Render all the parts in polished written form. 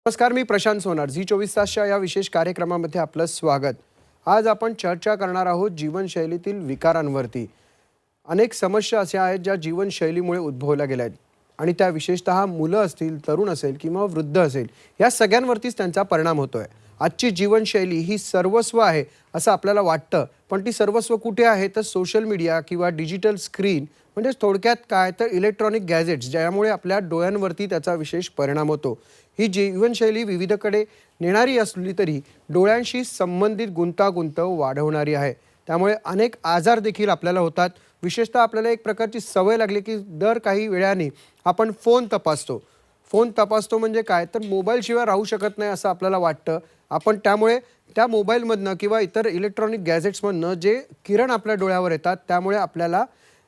नमस्कार, मी प्रशांत सोनार. झी 24 तासच्या या विशेष कार्यक्रमामध्ये आपलं स्वागत. आज आपण चर्चा करणार आहोत जीवनशैलीतील विकारांवरती. अनेक समस्या अशा आहेत ज्या जीवनशैलीमुळे उद्भवल्या गेल्या आहेत आणि त्या विशेषतः मुलं असतील, तरुण असेल किंवा वृद्ध असेल, या सगळ्यांवरतीच त्यांचा परिणाम होतोय. आजची जीवनशैली ही सर्वस्व आहे असं आपल्याला वाटतं, पण ती सर्वस्व कुठे आहे तर सोशल मीडिया किंवा डिजिटल स्क्रीन, म्हणजे थोडक्यात काय तर इलेक्ट्रॉनिक गॅजेट्स, ज्यामुळे आपल्या डोळ्यांवरती त्याचा विशेष परिणाम होतो. ही जीवनशैली विविधकडे नेणारी असली तरी डोळ्यांशी संबंधित गुंतागुंत वाढवणारी आहे. त्यामुळे अनेक आजार देखील आपल्याला होतात. विशेषतः आपल्याला एक प्रकारची सवय लागली की दर काही वेळाने आपण फोन तपासतो. फोन तपासतो म्हणजे काय तर मोबाईलशिवाय राहू शकत नाही असं आपल्याला वाटतं. आपण त्यामुळे त्या मोबाईलमधनं किंवा इतर इलेक्ट्रॉनिक गॅजेट्समधनं जे किरण आपल्या डोळ्यावर येतात त्यामुळे आपल्याला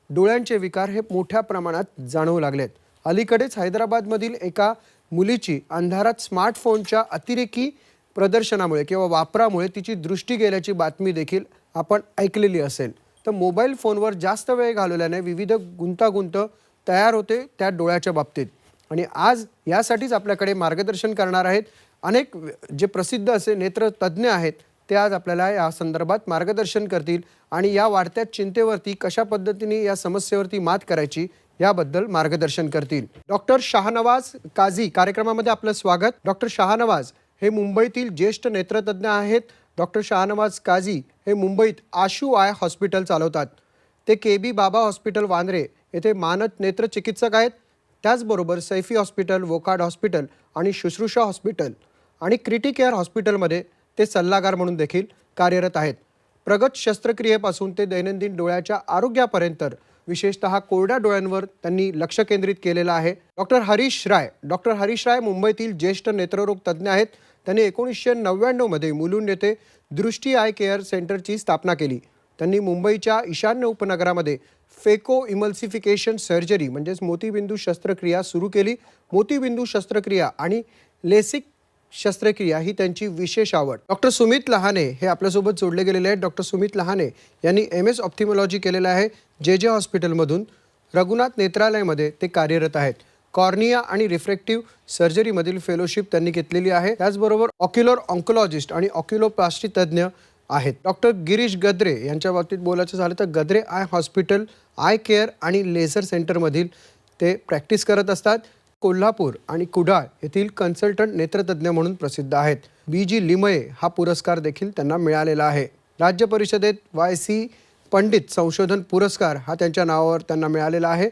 डोळ्यांचे विकार हे मोठ्या प्रमाणात जाणवू लागलेत. अलीकडेच हैदराबादमधील एका मुलीची अंधारात स्मार्टफोनच्या अतिरेकी प्रदर्शनामुळे किंवा वापरामुळे तिची दृष्टी गेल्याची बातमी देखील आपण ऐकलेली असेल. तर मोबाईल फोनवर जास्त वेळ घालवल्याने विविध गुंतागुंत तयार होते त्या डोळ्याच्या बाबतीत. आणि आज यासाठीच आपल्याकडे मार्गदर्शन करणार आहेत अनेक जे प्रसिद्ध असे नेत्रतज्ञ आहेत. ते आज आपल्याला या संदर्भात मार्गदर्शन करतील आणि या वाढत्या चिंतेवरती कशा पद्धतीने या समस्येवरती मात करायची याबद्दल मार्गदर्शन करतील. डॉक्टर शाहनवाज काझी कार्यक्रमामध्ये आपलं स्वागत. डॉक्टर शाहनवाज हे मुंबईतील ज्येष्ठ नेत्रतज्ञ आहेत. डॉक्टर शाहनवाज काझी हे मुंबईत आशू आय हॉस्पिटल चालवतात. ते KB बाबा हॉस्पिटल वांद्रे येथे मानद नेत्रचिकित्सक आहेत. त्याचबरोबर सैफी हॉस्पिटल, वोकाड हॉस्पिटल आणि शुश्रूषा हॉस्पिटल आणि क्रिटिकेअर हॉस्पिटलमध्ये ते सल्लागार म्हणून देखील कार्यरत आहेत. प्रगत शस्त्रक्रियेपासून ते दैनंदिन डोळ्याच्या आरोग्यापर्यंत विशेषतः कोरड्या डोळ्यांवर त्यांनी लक्ष केंद्रित केलेलं आहे. डॉक्टर हरीश राय मुंबईतील ज्येष्ठ नेत्ररोग तज्ज्ञ आहेत. त्यांनी 1999 मध्ये मुलुंड येथे दृष्टी आय केअर सेंटरची स्थापना केली. त्यांनी मुंबईच्या ईशान्य उपनगरामध्ये फेको इमल्सिफिकेशन सर्जरी म्हणजेच मोतीबिंदू शस्त्रक्रिया सुरू केली. मोतीबिंदू शस्त्रक्रिया आणि लेसिक शस्त्रक्रिया ही त्यांची विशेष आवड. डॉक्टर सुमित लहाने हे आपल्यासोबत जोडले गेलेले आहेत. डॉक्टर सुमित लहाने यांनी MS ऑप्थिमॉलॉजी केलेलं आहे. JJ हॉस्पिटलमधून रघुनाथ नेत्रालयमध्ये ते कार्यरत आहेत. कॉर्निया आणि रिफ्रॅक्टिव्ह सर्जरीमधील फेलोशिप त्यांनी घेतलेली आहे. त्याचबरोबर ऑक्युलर ऑन्कोलॉजिस्ट आणि ऑक्युलोप्लास्टी तज्ज्ञ आहेत. डॉक्टर गिरीश गद्रे यांच्या बाबतीत बोलायचं झालं तर Gadre I hospital I care आणि लेझर सेंटरमधील ते प्रॅक्टिस करत असतात. कोल्हापूर आणि कुडाळ येथील कन्सल्टंट नेत्रतज्ञ म्हणून प्रसिद्ध आहेत. BG लिमये हा पुरस्कार देखील त्यांना मिळालेला आहे. राज्य परिषदेत YC पंडित संशोधन पुरस्कार हा त्यांच्या नावावर त्यांना मिळालेला आहे.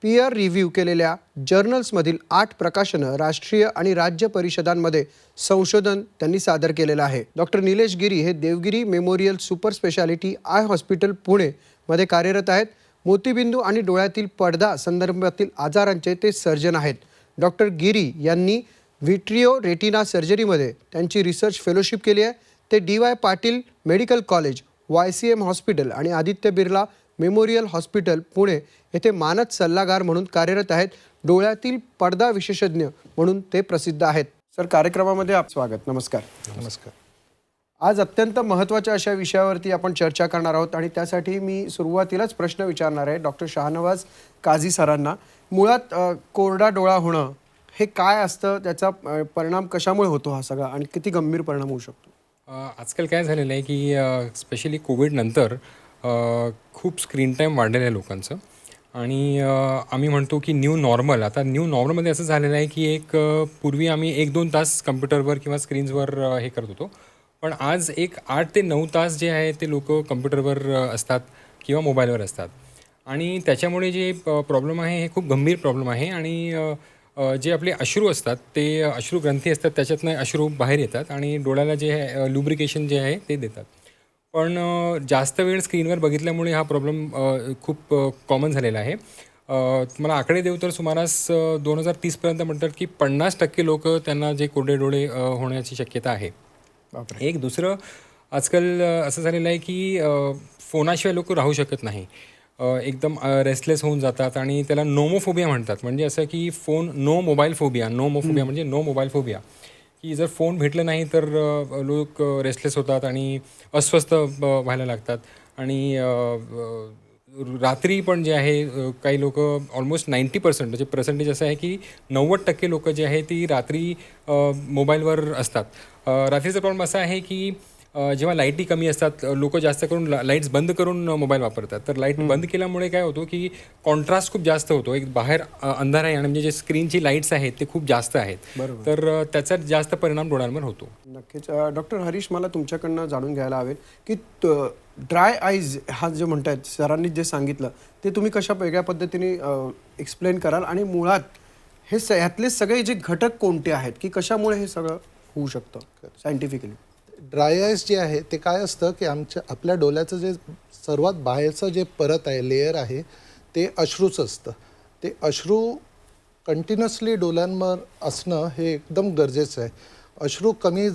पियर रिव्ह्यू केलेल्या जर्नल्समधील 8 प्रकाशनं राष्ट्रीय आणि राज्य परिषदांमध्ये संशोधन त्यांनी सादर केलेलं आहे. डॉक्टर निलेश गिरी हे देवगिरी मेमोरियल सुपर स्पेशालिटी आय हॉस्पिटल पुणे मध्ये कार्यरत आहेत. मोतीबिंदू आणि डोळ्यातील पडदा संदर्भातील आजारांचे ते सर्जन आहेत. डॉक्टर गिरी यांनी व्हिट्रिओ रेटिना सर्जरीमध्ये त्यांची रिसर्च फेलोशिप केली आहे. ते DY Patil medical college, YCM hospital आणि आदित्य बिर्ला मेमोरियल हॉस्पिटल पुणे येथे मानद सल्लागार म्हणून कार्यरत आहेत. डोळ्यातील पडदा विशेषज्ञ म्हणून ते प्रसिद्ध आहेत. सर, कार्यक्रमामध्ये आप स्वागत. नमस्कार. नमस्कार. आज अत्यंत महत्त्वाच्या अशा विषयावरती आपण चर्चा करणार आहोत आणि त्यासाठी मी सुरुवातीलाच प्रश्न विचारणार आहे डॉक्टर शाहनवाज काझी सरांना. मुळात कोरडा डोळा होणं हे काय असतं, त्याचा परिणाम कशामुळे होतो हा सगळा आणि किती गंभीर परिणाम होऊ शकतो? आजकाल काय झालेलं आहे की स्पेशली कोविडनंतर खूप स्क्रीन टाईम वाढलेलं आहे लोकांचं आणि आम्ही म्हणतो की न्यू नॉर्मल. आता न्यू नॉर्मलमध्ये असं झालेलं आहे की पूर्वी आम्ही 1-2 तास कम्प्युटरवर किंवा स्क्रीन्सवर हे करत होतो, पण आज 8 ते 9 तास जे आहे ते लोक कम्प्युटरवर असतात किंवा मोबाईलवर असतात आणि त्याच्यामुळे जे प्रॉब्लेम आहे हे खूप गंभीर प्रॉब्लेम आहे. आणि जे आपले अश्रू असतात ते अश्रू ग्रंथी असतात, त्याच्यातनं अश्रू बाहेर येतात आणि डोळ्याला जे आहे लुब्रिकेशन जे आहे ते देतात. पण जास्त वेळ स्क्रीनवर बघितल्यामुळे हा प्रॉब्लेम खूप कॉमन झालेला आहे. तुम्हाला आकडे देऊ तर सुमारास 2030पर्यंत म्हणतात की 50% लोक त्यांना जे कोरडे डोळे होण्याची शक्यता आहे. एक दुसरं आजकाल असं झालेलं आहे की फोनाशिवाय लोक राहू शकत नाही. एकदम रेस्टलेस होऊन जातात आणि त्याला नोमोफोबिया म्हणतात. म्हणजे असं की नो मोबाईल फोबिया म्हणजे नो मोबाईल फोबिया, की जर फोन भेटलं नाही तर लोक रेस्टलेस होतात आणि अस्वस्थ व्हायला लागतात आणि रात्री पण जे आहे काही लोक ऑलमोस्ट 90% म्हणजे पर्सेंटेज असं आहे की 90% लोक जे आहे ती रात्री मोबाईलवर असतात. रात्रीचा प्रॉब्लेम असा आहे की जेव्हा लाईटी कमी असतात लोक जास्त करून लाईट्स बंद करून मोबाईल वापरतात. तर लाईट बंद केल्यामुळे काय होतं की कॉन्ट्रास्ट खूप जास्त होतो. एक बाहेर अंधार आहे आणि म्हणजे जे स्क्रीनची लाईट्स आहेत ते खूप जास्त आहेत. बरोबर. तर त्याचा जास्त परिणाम डोळ्यांवर होतो. नक्कीच. डॉक्टर हरीश, मला तुमच्याकडनं जाणून घ्यायला हवेल की ड्राय आईज हा जे म्हणतायत सरांनी जे सांगितलं ते तुम्ही कशा वेगळ्या पद्धतीने एक्सप्लेन कराल आणि मुळात हे ह्यातले सगळे जे घटक कोणते आहेत की कशामुळे हे सगळं होऊ शकतं सायंटिफिकली? ड्राय आयस जे आहे ते काय असतं की आपल्या डोळ्याचं जे सर्वात बाहेरचं जे परत आहे, लेयर आहे, ते अश्रूचं असतं. ते अश्रू कंटिन्युअसली डोळ्यांवर असणं हे एकदम गरजेचं आहे. अश्रू कमी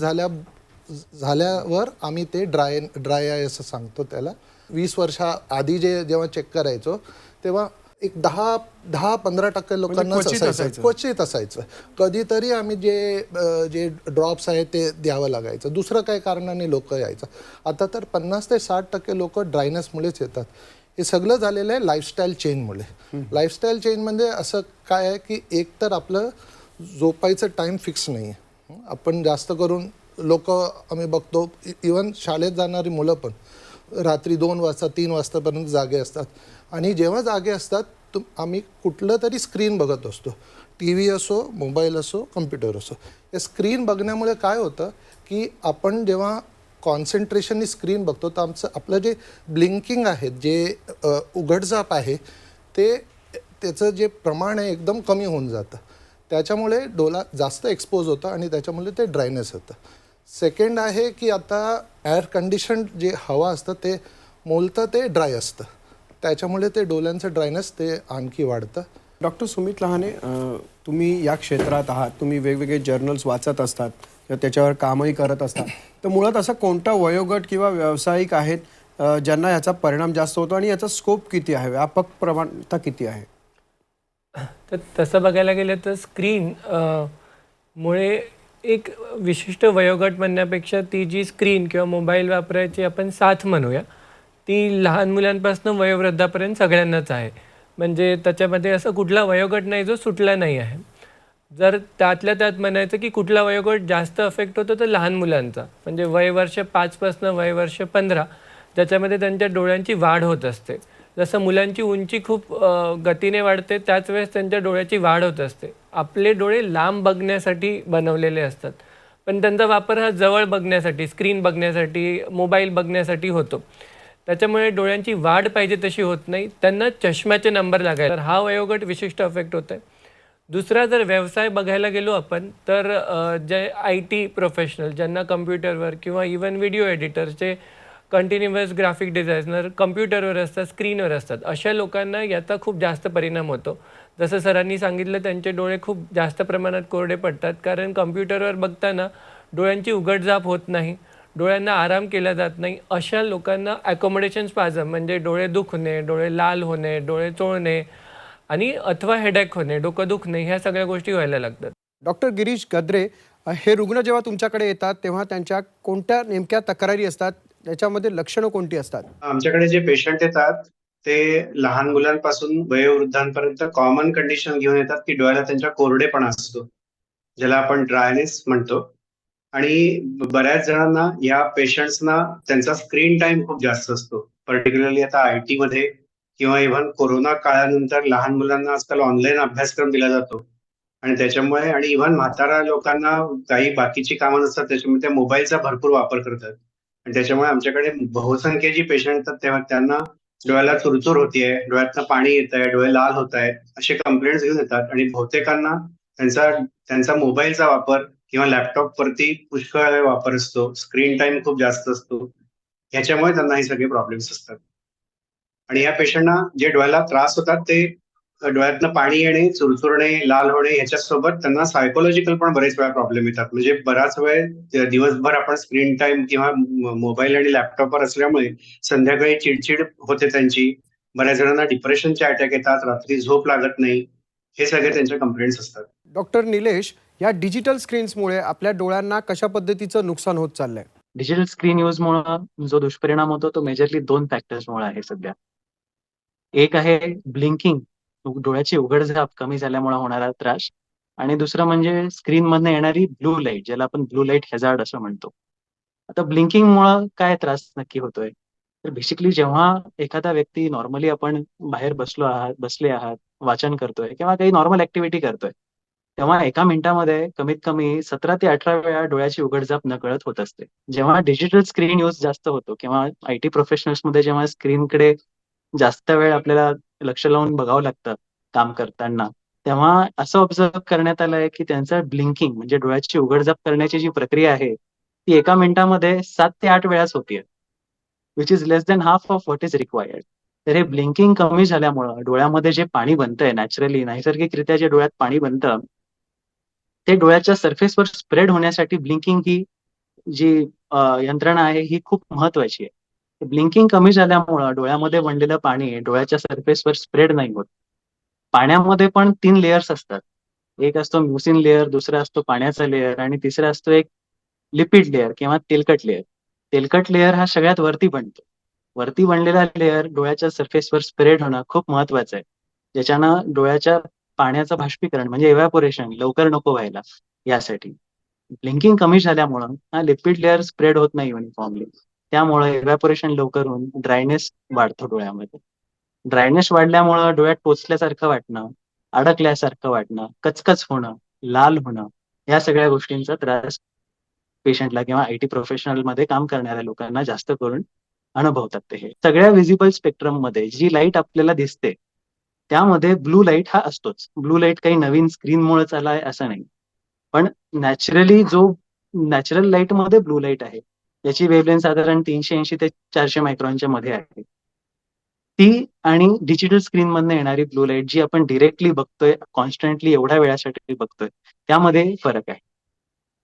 झाल्यावर आम्ही ते ड्राय आय असं सांगतो त्याला. 20 वर्षाआधी जेव्हा चेक करायचो तेव्हा एक 10-15% लोकांनाच क्वचित असायचं, क्वचित असायचं. कधीतरी आम्ही जे ड्रॉप्स आहेत ते द्यावं लागायचं. दुसरं काही कारणाने लोक यायचं. आता तर 50 ते 60% लोक ड्रायनेसमुळेच येतात. हे सगळं झालेलं आहे लाईफस्टाईल चेंजमुळे. लाईफस्टाईल चेंजमध्ये असं काय आहे की एक तर आपलं झोपायचं टाईम फिक्स नाही आहे. आपण जास्त करून लोक आम्ही बघतो, इवन शाळेत जाणारी मुलं पण रात्री 2 वाजता 3 वाजतापर्यंत जागे असतात. आणि जेव्हा जागे असतात आम्ही कुठलं तरी स्क्रीन बघत असतो. टी व्ही असो, मोबाईल असो, कम्प्युटर असो. या स्क्रीन बघण्यामुळे काय होतं की आपण जेव्हा कॉन्सन्ट्रेशननी स्क्रीन बघतो तर आपलं जे ब्लिंकिंग आहे, जे उघडझाप आहे, त्याचं जे प्रमाण आहे एकदम कमी होऊन जातं. त्याच्यामुळे डोळा जास्त एक्सपोज होतं आणि त्याच्यामुळे ते ड्रायनेस होतं. सेकंड आहे की आता एअर कंडिशन जे हवा असतं ते मूलतः ते ड्राय असतं. त्याच्यामुळे ते डोळ्यांचं ड्रायनेस ते आणखी वाढतं. डॉक्टर सुमित लहाने, तुम्ही या क्षेत्रात आहात, तुम्ही वेगवेगळे जर्नल्स वाचत असतात किंवा त्याच्यावर कामही करत असतात. तर मुळात असा कोणता वयोगट किंवा व्यावसायिक आहेत ज्यांना याचा परिणाम जास्त होतो आणि याचा स्कोप किती आहे, व्यापक प्रमाणता किती आहे? तर तसं बघायला गेलं तर स्क्रीन मुळे एक विशिष्ट वयोगट म्हणण्यापेक्षा ती जी स्क्रीन किंवा मोबाईल वापरायची आपण साथ म्हणूया, ती लहान मुलांपासून वयोवृद्धापर्यंत सगळ्यांनाच आहे. म्हणजे त्याच्यामध्ये असं कुठला वयोगट नाही जो सुटला नाही आहे. जर त्यातल्या त्यात म्हणायचं की कुठला वयोगट जास्त अफेक्ट होतो तर लहान मुलांचा, म्हणजे वय वर्ष 5 पासून वय वर्ष 15, ज्याच्यामध्ये त्यांच्या डोळ्यांची वाढ होत असते. जसं मुलांची उंची खूप गतीने वाढते त्याच वेळेस त्यांच्या डोळ्याची वाढ होत असते. आपले डोळे लांब बघण्यासाठी बनवलेले असतात, पण त्यांचा वापर हा जवळ बघण्यासाठी, स्क्रीन बघण्यासाठी, मोबाईल बघण्यासाठी होतो. त्याच्यामुळे डोळ्यांची वाढ पाहिजे तशी होत नाही, त्यांना चष्म्याचे नंबर लागायला. तर हा वयोगट विशिष्ट अफेक्ट होत आहे. दुसरा जर व्यवसाय बघायला गेलो आपण तर जे IT प्रोफेशनल ज्यांना कम्प्युटरवर किंवा इवन व्हिडिओ एडिटरचे कंटिन्युअस ग्राफिक डिझायनर कम्प्युटरवर असतात, स्क्रीनवर असतात, अशा लोकांना याचा खूप जास्त परिणाम होतो. जसं सरांनी सांगितलं त्यांचे डोळे खूप जास्त प्रमाणात कोरडे पडतात, कारण कम्प्युटरवर बघताना डोळ्यांची उघडझाप होत नाही, डोळ्यांना आराम केला जात नाही. अशा लोकांना ॲकोमोडेशन स्पाझम म्हणजे डोळे दुखणे, डोळे लाल होणे, डोळे चोळणे आणि अथवा हेडॅक होणे, डोकं दुखणे, ह्या सगळ्या गोष्टी व्हायला लागतात. डॉक्टर गिरीश गद्रे, हे रुग्ण जेव्हा तुमच्याकडे येतात तेव्हा त्यांच्या कोणत्या नेमक्या तक्रारी असतात, त्याच्यामध्ये लक्षणं कोणती असतात? आमच्याकडे जे पेशंट येतात ते लहान मुलांपासून वयोवृद्धांपर्यंत कॉमन कंडिशन घेऊन येतात की डोळ्याला त्यांच्या कोरडेपणा असतो, ज्याला आपण ड्रायनेस म्हणतो. आणि बऱ्याच जणांना, या पेशंट्सना, त्यांचा स्क्रीन टाइम खूप जास्त असतो. पर्टिक्युलरली आता IT मध्ये किंवा इव्हन कोरोना काळानंतर लहान मुलांना आजकाल ऑनलाईन अभ्यासक्रम दिला जातो आणि त्याच्यामुळे, आणि इव्हन म्हातारा लोकांना काही बाकीची कामं नसतात त्याच्यामुळे ते मोबाईलचा भरपूर वापर करतात. आणि त्याच्यामुळे आमच्याकडे बहुसंख्य जी पेशंट येतात तेव्हा त्यांना डोळ्याला चुरचूर होतीये, डोळ्यातनं पाणी येत आहे, डोळे लाल होत आहेत, असे कंप्लेंट्स घेऊन येतात. आणि बहुतेकांना त्यांचा त्यांचा मोबाईलचा वापर किंवा लॅपटॉप वरती पुष्कळ वेळ वापर असतो, स्क्रीन टाइम खूप जास्त असतो. ह्याच्यामुळे त्यांना हे सगळे प्रॉब्लेम्स असतात. आणि या पेशंटना जे डोळ्याला त्रास होतात ते डोळ्यातनं पाणी येणे, चुरचुरणे, लाल होणे, ह्याच्यासोबत त्यांना सायकोलॉजिकल पण बरेच वेळा प्रॉब्लेम येतात. म्हणजे बराच वेळ दिवसभर आपण स्क्रीन टाइम किंवा मोबाईल आणि लॅपटॉपवर असल्यामुळे संध्याकाळी चिडचिड होते त्यांची. बऱ्याच जणांना डिप्रेशनचे अटॅक येतात, रात्री झोप लागत नाही. हे सगळे त्यांच्या कंप्लेंट्स असतात. डॉक्टर निलेश, या डिजिटल स्क्रीन्समुळे आपल्या डोळ्यांना कशा पद्धतीचं नुकसान होत चाललंय? डिजिटल स्क्रीन यूजमुळं जो दुष्परिणाम होतो तो मेजरली 2 फॅक्टर्समुळे आहे सध्या. एक आहे ब्लिंकिंग, डोळ्याची उघडझाप कमी झाल्यामुळे होणारा त्रास, आणि दुसरं म्हणजे स्क्रीनमधनं येणारी ब्लू लाईट, ज्याला आपण ब्लू लाईट हॅझार्ड असं म्हणतो. आता ब्लिंकिंगमुळं काय त्रास नक्की होतोय? तर बेसिकली जेव्हा एखादा व्यक्ती नॉर्मली आपण बाहेर बसले आहात, वाचन करतोय किंवा काही नॉर्मल ॲक्टिव्हिटी करतोय, तेव्हा एका मिनिटामध्ये कमीत कमी 17 ते 18 वेळा डोळ्याची उघडझाप नकळत होत असते. जेव्हा डिजिटल स्क्रीन यूज जास्त होतो किंवा आय-टी प्रोफेशनल्समध्ये जेव्हा स्क्रीनकडे जास्त वेळ आपल्याला लक्ष लावून बघावं लागतं काम करताना, तेव्हा असं ऑब्झर्व्ह करण्यात आलंय की त्यांचं ब्लिंकिंग म्हणजे डोळ्याची उघडझाप करण्याची जी प्रक्रिया आहे, ती एका मिनिटामध्ये 7 ते 8 वेळाच होतीये. Which is less than half of what is required. तर हे ब्लिंकिंग कमी झाल्यामुळं डोळ्यामध्ये जे पाणी बनतंय नॅचरली, नैसर्गिकरित्या जे डोळ्यात पाणी बनतं, ते डोळ्याच्या सरफेसवर स्प्रेड होण्यासाठी ब्लिंकिंग ही जी यंत्रणा आहे ही खूप महत्वाची आहे. ब्लिंकिंग कमी झाल्यामुळं डोळ्यामध्ये बनलेलं पाणी डोळ्याच्या सरफेसवर स्प्रेड नाही होत. पाण्यामध्ये पण 3 लेयर्स असतात. एक असतो म्युसिन लेयर, दुसरा असतो पाण्याचा लेयर आणि तिसरा असतो एक लिपिड लेयर किंवा तेलकट लेयर. तेलकट लेयर हा सगळ्यात वरती बनतो. वरती बनलेला लेयर डोळ्याच्या सरफेसवर स्प्रेड होणं खूप महत्वाचं आहे. ज्याच्यानं डोळ्याच्या पाण्याचं बाष्पीकरण म्हणजे इव्हॅपोरेशन लवकर नको व्हायला यासाठी. ब्लिंकिंग कमी झाल्यामुळं हा लिपिड लेयर स्प्रेड होत नाही युनिफॉर्मली. त्यामुळे इव्हॅपोरेशन लवकर होऊन ड्रायनेस वाढतो डोळ्यामध्ये. ड्रायनेस वाढल्यामुळं डोळ्यात टोचल्यासारखं वाटणं, अडकल्यासारखं वाटणं, कचकच होणं, लाल होणं, या सगळ्या गोष्टींचा त्रास पेशंटला किंवा आय-टी प्रोफेशनलमध्ये काम करणाऱ्या लोकांना जास्त करून अनुभवतात ते हे. सगळ्या व्हिजिबल स्पेक्ट्रममध्ये जी लाईट आपल्याला दिसते, त्यामध्ये ब्लू लाईट हा असतोच. ब्लू लाईट काही नवीन स्क्रीनमुळेच आलाय असं नाही. पण नॅचरली जो नॅचरल लाईटमध्ये ब्लू लाईट आहे, त्याची वेव्हलेंथ साधारण 380 ते 400 मायक्रॉनच्या मध्ये आहे. ती आणि डिजिटल स्क्रीनमधनं येणारी ब्लू लाईट जी आपण डायरेक्टली बघतोय, कॉन्स्टंटली एवढ्या वेळासाठी बघतोय, त्यामध्ये फरक आहे.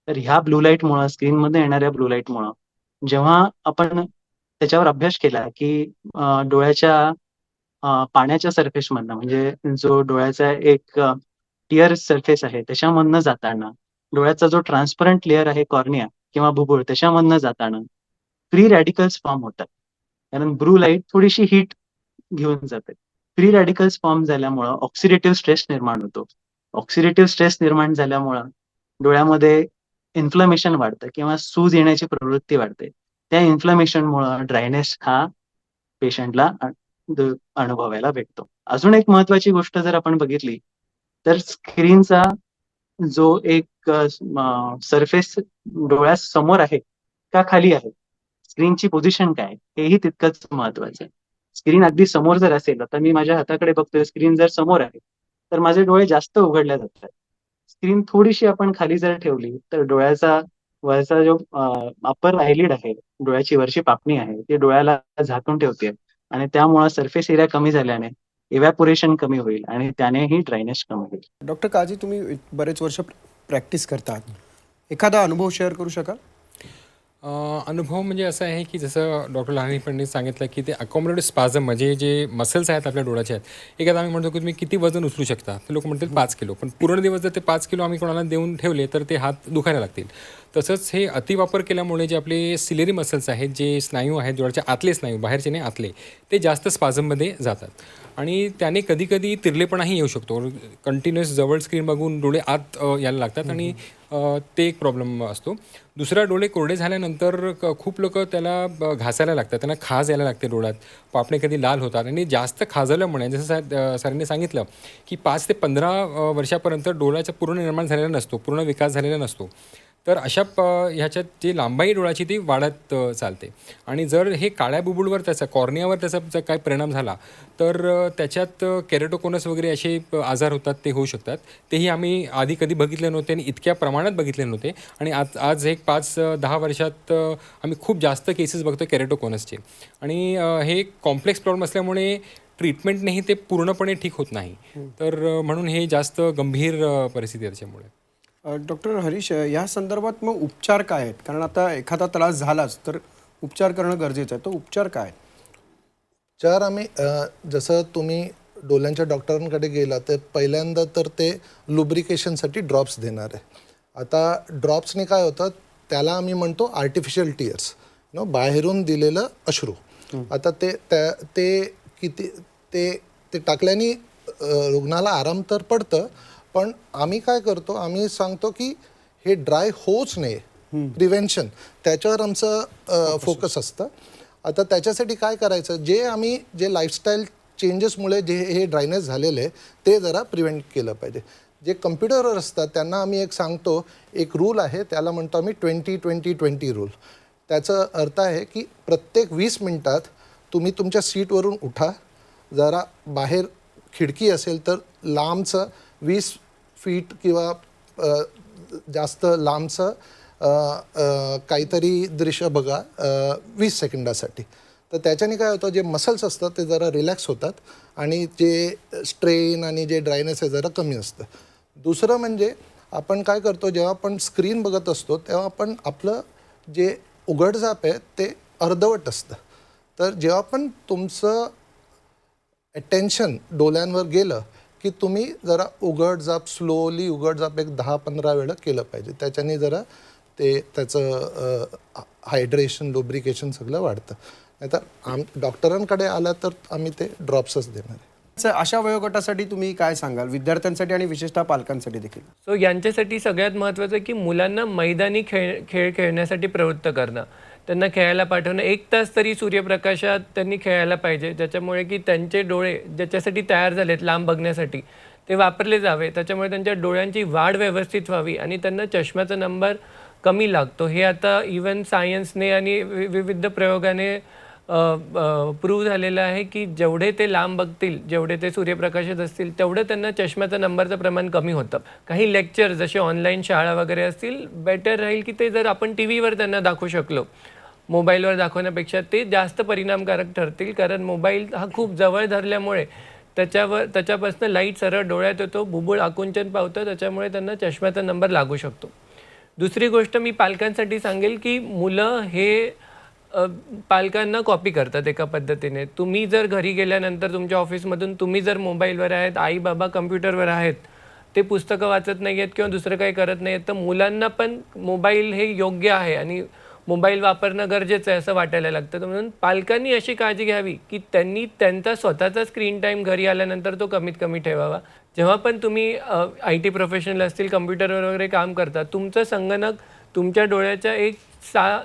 तर ह्या ब्लू लाईटमुळं, स्क्रीनमधनं येणाऱ्या ब्लू लाईटमुळं जेव्हा आपण त्याच्यावर अभ्यास केला, की डोळ्याच्या पाण्याच्या सरफेसमधनं म्हणजे जो डोळ्याचा एक टिअर सरफेस आहे, त्याच्यामधनं जाताना डोळ्याचा जो ट्रान्सपरंट लेयर आहे कॉर्निया किंवा बुबुळ, त्याच्यामधनं जाताना फ्री रॅडिकल्स फॉर्म होतात. कारण ब्लू लाईट थोडीशी हीट घेऊन जाते. फ्री रॅडिकल्स फॉर्म झाल्यामुळं ऑक्सिडेटिव्ह स्ट्रेस निर्माण होतो. ऑक्सिडेटिव्ह स्ट्रेस निर्माण झाल्यामुळं डोळ्यामध्ये इन्फ्लमेशन वाढतं किंवा सूज येण्याची प्रवृत्ती वाढते. त्या इन्फ्लमेशनमुळं ड्रायनेस हा पेशंटला अनुभवायला भेटतो. अजून एक महत्वाची गोष्ट जर आपण बघितली, तर स्क्रीनचा जो एक सरफेस डोळ्यासमोर आहे का खाली आहे? स्क्रीनची पोझिशन काय? हेही तितकंच महत्वाचं आहे. स्क्रीन अगदी समोर जर असेल, आता मी माझ्या हाताकडे बघतोय, स्क्रीन जर समोर आहे, तर माझे डोळे जास्त उघडल्या जातात. स्क्रीन थोडीशी आपण खाली जर ठेवली, तर डोळ्याचा वरचा जो अपर आयलिड आहे, डोळ्याची वरची पापणी आहे, ती डोळ्याला झाकून ठेवते आणि त्यामुळे सरफेस एरिया कमी झाल्याने इव्हॅपोरेशन कमी होईल आणि त्यानेही ड्रायनेस कमी होईल. डॉक्टर काझी, तुम्ही बरेच वर्ष प्रॅक्टिस करतात, एखादा अनुभव शेअर करू शकाल? अनुभव म्हणजे असं आहे की जसं डॉक्टर लहानी पंडित सांगितलं की ते अकॉमोडेटिव्ह स्पाझम म्हणजे जे मसल्स आहेत आपल्या डोळ्याचे आहेत, एखादा आम्ही म्हणतो की तुम्ही किती वजन उचलू शकता, ते लोक म्हणतील 5 किलो, पण पूर्ण दिवस जर ते 5 किलो आम्ही कोणाला देऊन ठेवले तर ते हात दुखायला लागतील. तसंच हे अतिवापर केल्यामुळे जे आपले सिलेरी मसल्स आहेत, जे स्नायू आहेत डोळ्याचे आतले स्नायू, बाहेरचे नाही आतले, ते जास्त स्पाझममध्ये जातात आणि त्याने कधीकधी तिरलेपणाही येऊ शकतो. कंटिन्युअस जवळ स्क्रीन बघून डोळे आत यायला लागतात आणि ते एक प्रॉब्लेम असतो. दुसरा, डोळे कोरडे झाल्यानंतर खूप लोक त्याला घासायला लागतात, त्यांना खाज यायला लागते डोळ्यात, पापणे कधी लाल होतात आणि जास्त खाजवल्यामुळे जसं सरांनी सांगितलं की 5 ते 15 वर्षापर्यंत डोळ्याचा पूर्ण निर्माण झालेला नसतो, पूर्ण विकास झालेला नसतो. तर अशा ह्याच्यात जी लांबाई डोळ्याची ती वाढत चालते आणि जर हे काळ्या बुबुळवर त्याचा कॉर्नियावर त्याचा जर काय परिणाम झाला तर त्याच्यात केरेटोकोनस वगैरे असे आजार होतात, ते होऊ शकतात. तेही आम्ही आधी कधी बघितले नव्हते आणि इतक्या प्रमाणात बघितले नव्हते आणि आज एक 5-10 वर्षात आम्ही खूप जास्त केसेस बघतो केरेटोकोनसचे आणि हे कॉम्प्लेक्स प्रॉब्लेम असल्यामुळे ट्रीटमेंटनेही ते पूर्णपणे ठीक होत नाही. तर म्हणून हे जास्त गंभीर परिस्थिती आहे त्याच्यामुळे. डॉक्टर हरीश, या संदर्भात मग उपचार काय आहेत? कारण आता एखादा त्रास झालाच तर उपचार करणं गरजेचं आहे. तो उपचार काय? उपचार आम्ही जसं तुम्ही डोळ्यांच्या डॉक्टरांकडे गेला तर पहिल्यांदा तर ते लुब्रिकेशनसाठी ड्रॉप्स देणार आहे. आता ड्रॉप्सने काय होतं, त्याला आम्ही म्हणतो आर्टिफिशियल टीयर्स, बाहेरून दिलेलं अश्रू. आता ते किती ते ते टाकल्याने रुग्णाला आराम तर पडतं, पण आम्ही काय करतो, आम्ही सांगतो की हे ड्राय होऊच नये, प्रिव्हेन्शन, त्याच्यावर आमचं फोकस असतं. आता त्याच्यासाठी काय करायचं, जे लाईफस्टाईल चेंजेसमुळे जे हे ड्रायनेस झालेलं आहे ते जरा प्रिव्हेंट केलं पाहिजे. जे कम्प्युटरवर असतात त्यांना आम्ही एक सांगतो, एक रूल आहे, त्याला म्हणतो आम्ही 20-20-20 रूल. त्याचा अर्थ आहे की प्रत्येक 20 मिनिटात तुम्ही तुमच्या सीटवरून उठा, जरा बाहेर खिडकी असेल तर लांबचं 20 फीट किंवा जास्त लांबचं काहीतरी दृश्य बघा 20 सेकंदासाठी. तर त्याच्याने काय होतं, जे मसल्स असतात ते जरा रिलॅक्स होतात आणि जे स्ट्रेन आणि जे ड्रायनेस आहे जरा कमी असतं. दुसरं म्हणजे आपण काय करतो, जेव्हा आपण स्क्रीन बघत असतो तेव्हा आपण आपलं जे उघडझाप आहे ते अर्धवट असतं. तर जेव्हा पण तुमचं अटेन्शन डोळ्यांवर गेलं की तुम्ही जरा उघडझाप, स्लोली उघडझाप एक 10-15 वेळा केलं पाहिजे. त्याच्याने जरा त्याचं हायड्रेशन, लुब्रिकेशन सगळं वाढतं. नाहीतर डॉक्टरांकडे आला तर आम्ही ते ड्रॉप्सच देणार आहे. अशा वयोगटासाठी तुम्ही काय सांगाल, विद्यार्थ्यांसाठी आणि विशेषतः पालकांसाठी देखील? सो यांच्यासाठी सगळ्यात महत्त्वाचं की मुलांना मैदानी खेळ खेळण्यासाठी प्रवृत्त करणं, त्यांना खेळायला पाठवणं. 1 तास तरी सूर्यप्रकाशात त्यांनी खेळायला पाहिजे, ज्याच्यामुळे की त्यांचे डोळे ज्याच्यासाठी तयार झालेत लांब बघण्यासाठी ते वापरले जावे. त्याच्यामुळे त्यांच्या डोळ्यांची वाढ व्यवस्थित व्हावी आणि त्यांना चष्म्याचा नंबर कमी लागतो. हे आता इवन सायन्सने आणि विविध प्रयोगाने प्रूव्ह झालेलं आहे की जेवढे ते लांब बघतील, जेवढे ते सूर्यप्रकाशात असतील, तेवढं त्यांना चष्म्याचा नंबरचं प्रमाण कमी होतं. काही लेक्चर जसे ऑनलाईन शाळा वगैरे असतील, बेटर राहील की ते जर आपण TV वर त्यांना दाखवू शकलो, मोबाईलवर दाखवण्यापेक्षा ते जास्त परिणामकारक ठरतील. कारण मोबाईल हा खूप जवळ धरल्यामुळे त्याच्यापासून लाईट सरळ डोळ्यात येतो, बुबुळ आकुंचन पावतं, त्याच्यामुळे त्यांना चष्म्याचा नंबर लागू शकतो. दुसरी गोष्ट मी पालकांसाठी सांगेल की मुलं हे पालकांना कॉपी करतात एका पद्धतीने. तुम्ही जर घरी गेल्यानंतर तुमच्या ऑफिसमधून तुम्ही जर मोबाईलवर आहेत, आई बाबा कम्प्युटरवर आहेत, ते पुस्तकं वाचत नाही आहेत किंवा दुसरं काही करत नाही आहेत, तर मुलांना पण मोबाईल हे योग्य आहे आणि मोबाईल वापरणं गरजेचं आहे असं वाटायला लागतं. म्हणून पालकांनी अशी काळजी घ्यावी की त्यांनी त्यांचा स्वतःचा स्क्रीन टाईम घरी आल्यानंतर तो कमीत कमी ठेवावा. जेव्हा पण तुम्ही IT प्रोफेशनल असतील, कम्प्युटरवर वगैरे काम करता, तुमचं संगणक तुमच्या डोळ्याच्या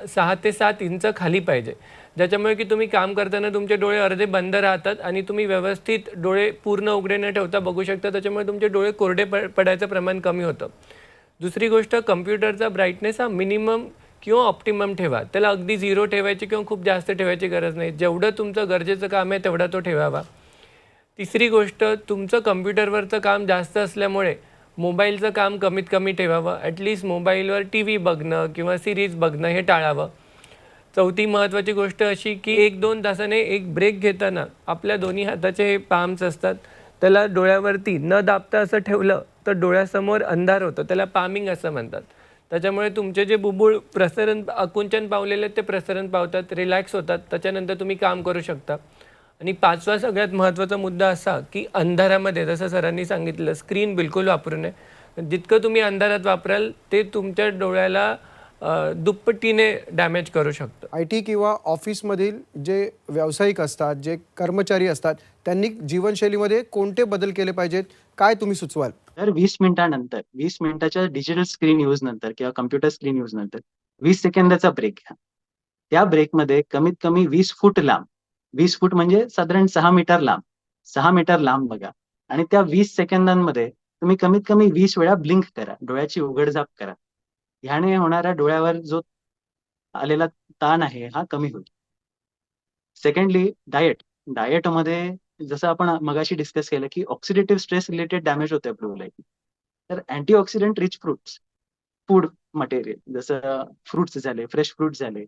6 ते 7 इंच खाली पाहिजे, ज्याच्यामुळे की तुम्ही काम करताना तुमचे डोळे अर्धे बंद राहतात आणि तुम्ही व्यवस्थित डोळे पूर्ण उघडे न ठेवता बघू शकता. त्याच्यामुळे तुमचे डोळे कोरडे पडायचं प्रमाण कमी होतं. दुसरी गोष्ट, कम्प्युटरचा ब्राईटनेस हा मिनिमम किंवा ऑप्टिमम ठेवा. त्याला अगदी 0 ठेवायची किंवा खूप जास्त ठेवायची गरज नाही. जेवढं तुमचं गरजेचं काम आहे तेवढा तो ठेवावा. तिसरी गोष्ट, तुमचं कम्प्युटरवरचं काम जास्त असल्यामुळे मोबाईलचं काम कमीत कमी ठेवावं. ॲटलिस्ट मोबाईलवर TV बघणं किंवा सिरीज बघणं हे टाळावं. चौथी महत्त्वाची गोष्ट अशी की 1-2 तासाने एक ब्रेक घेताना आपल्या दोन्ही हाताचे हे पाम्स असतात, त्याला डोळ्यावरती न दाबता असं ठेवलं तर डोळ्यासमोर अंधार होतं. त्याला पामिंग असं म्हणतात. त्याच्यामुळे तुमचे जे बुबुळ प्रसरण आकुंचन पावलेले ते प्रसरण पावतात, रिलॅक्स होतात. त्याच्यानंतर तुम्ही काम करू शकता. आणि 5वा सगळ्यात महत्त्वाचा मुद्दा असा की अंधारामध्ये, जसं सरांनी सांगितलं, स्क्रीन बिलकुल वापरू नये. जितकं तुम्ही अंधारात वापराल ते तुमच्या डोळ्याला दुप्पटीने डॅमेज करू शकतं. IT किंवा ऑफिसमधील जे व्यावसायिक असतात, जे कर्मचारी असतात, त्यांनी जीवनशैलीमध्ये कोणते बदल केले पाहिजेत, काय तुम्ही सुचवाल? तर 20 मिनिटानंतर, 20 मिनिटाच्या डिजिटल स्क्रीन यूज नंतर किंवा कम्प्युटर स्क्रीन यूज नंतर 20 सेकंदाचा ब्रेक घ्या. त्या ब्रेकमध्ये कमीत कमी 20 फूट लांब, 20 फूट म्हणजे साधारण 6 मीटर लांब, 6 मीटर लांब बघा आणि त्या 20 सेकंदांमध्ये तुम्ही कमीत कमी 20 वेळा ब्लिंक करा, डोळ्याची उघडझाप करा. ह्याने होणारा डोळ्यावर जो आलेला ताण आहे हा कमी होईल. सेकंडली, डाएटमध्ये जसं आपण मगाशी डिस्कस केलं की ऑक्सिडेटिव्ह स्ट्रेस रिलेटेड डॅमेज होते ब्लू लाईट. तर अँटीऑक्सिडंट रिच फूड मटेरियल जसं फ्रुट्स झाले, फ्रेश फ्रुट्स झाले,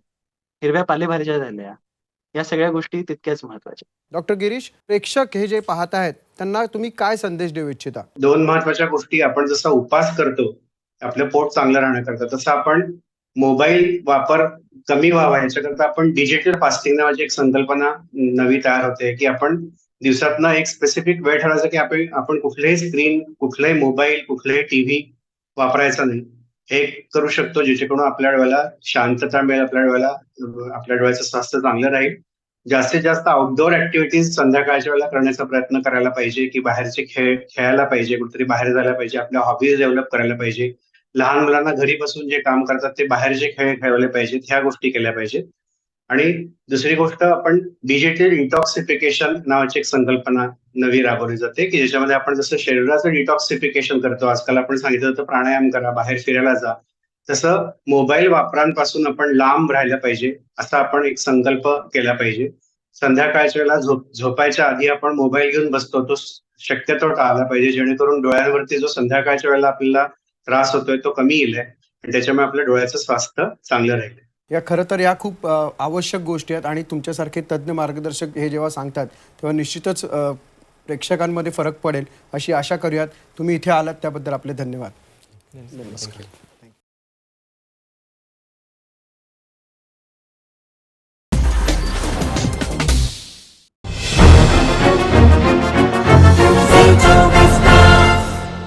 हिरव्या पालेभाज्या झाल्या, या सगळ्या गोष्टी तितक्याच महत्त्वाच्या. डॉक्टर गिरीश, प्रेक्षक हे जे पाहत आहेत त्यांना तुम्ही काय संदेश देऊ इच्छिता? 2 महत्वाच्या गोष्टी. आपण जसा उपास करतो आपलं पोट चांगलं राहण्याकरता, तसं आपण मोबाईल वापर कमी व्हावा याच्याकरता आपण डिजिटल फास्टिंग नावाची एक संकल्पना नवी तयार होते की आपण दिवसातनं एक स्पेसिफिक वेळ ठरवायचा की आपण कुठलेही स्क्रीन, कुठलाही मोबाईल, कुठलाही TV वापरायचा नाही. हे करू शकतो, ज्याच्याकडून आपल्या डोळ्याला शांतता मिळेल, आपल्या डोळ्याचं स्वास्थ्य चांगलं राहील जास्तीत जास्त आउटडोअर ऍक्टिव्हिटीज संध्याकाळच्या वेळेला करण्याचा प्रयत्न करायला पाहिजे, की बाहेरचे खेळ खेळायला पाहिजे, कुठेतरी बाहेर जायला पाहिजे, आपल्या हॉबीज डेव्हलप करायला पाहिजे. लहान मुलांना घरी बसून जे काम करतात ते बाहेरचे खेळ खेळवले पाहिजेत, ह्या गोष्टी केल्या पाहिजेत. आणि दुसरी गोष्ट, आपण डिजिटल डिटॉक्सिफिकेशन नावाची एक संकल्पना नवी राबवली जाते, की ज्याच्यामध्ये आपण जसं शरीराचं डिटॉक्सिफिकेशन करतो, आजकाल आपण सांगितलं होतं प्राणायाम करा, बाहेर फिरायला जा, तसं मोबाईल वापरांपासून आपण लांब राहायला पाहिजे, असा आपण एक संकल्प केला पाहिजे. संध्याकाळच्या वेळेला झोपायच्या आधी आपण मोबाईल घेऊन बसतो, तो शक्यतो टाळला पाहिजे, जेणेकरून डोळ्यांवरती जो संध्याकाळच्या वेळेला आपल्याला त्रास होतोय तो कमी येईल आणि त्याच्यामुळे आपल्या डोळ्याचं स्वास्थ्य चांगलं राहील. या खरं तर या खूप आवश्यक गोष्टी आहेत आणि तुमच्यासारखे तज्ज्ञ मार्गदर्शक हे जेव्हा सांगतात तेव्हा निश्चितच प्रेक्षकांमध्ये फरक पडेल अशी आशा करूयात. तुम्ही इथे आलात त्याबद्दल आपले धन्यवाद. नमस्कार.